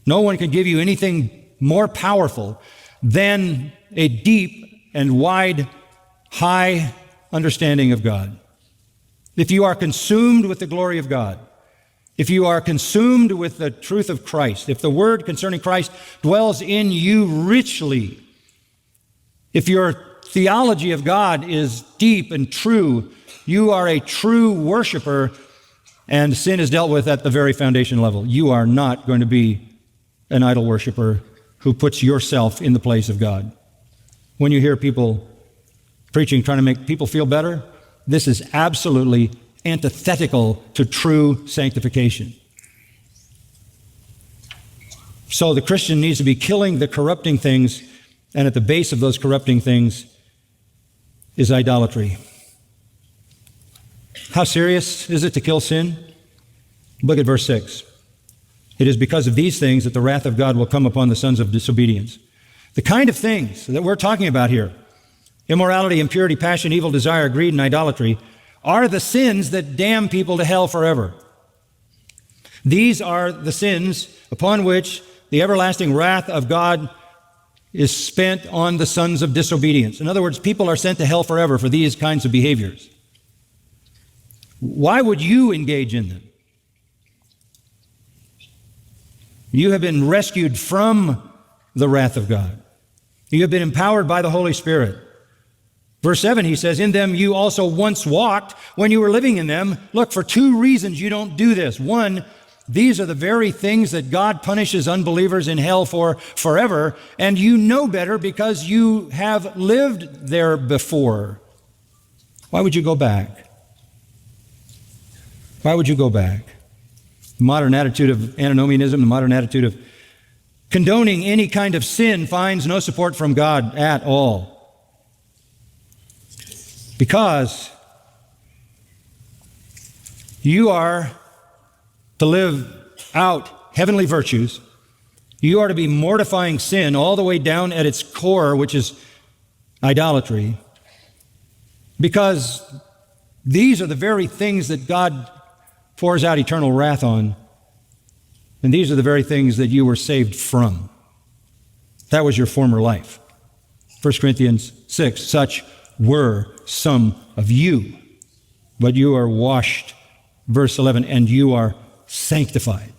No one can give you anything more powerful than a deep and wide, high understanding of God. If you are consumed with the glory of God, if you are consumed with the truth of Christ, if the word concerning Christ dwells in you richly, if your theology of God is deep and true, you are a true worshiper, and sin is dealt with at the very foundation level. You are not going to be an idol worshiper who puts yourself in the place of God. When you hear people preaching, trying to make people feel better, this is absolutely antithetical to true sanctification. So the Christian needs to be killing the corrupting things, and at the base of those corrupting things is idolatry. How serious is it to kill sin? Look at verse 6. It is because of these things that the wrath of God will come upon the sons of disobedience. The kind of things that we're talking about here, immorality, impurity, passion, evil desire, greed, and idolatry, are the sins that damn people to hell forever. These are the sins upon which the everlasting wrath of God is spent on the sons of disobedience. In other words, people are sent to hell forever for these kinds of behaviors. Why would you engage in them? You have been rescued from the wrath of God. You have been empowered by the Holy Spirit. Verse 7, he says, in them you also once walked when you were living in them. Look, for two reasons you don't do this. One, these are the very things that God punishes unbelievers in hell for forever, and you know better because you have lived there before. Why would you go back? Why would you go back? The modern attitude of antinomianism, the modern attitude of condoning any kind of sin finds no support from God at all. Because you are to live out heavenly virtues. You are to be mortifying sin all the way down at its core, which is idolatry. Because these are the very things that God pours out eternal wrath on. And these are the very things that you were saved from. That was your former life. 1 Corinthians 6, such were some of you, but you are washed, verse 11, and you are sanctified.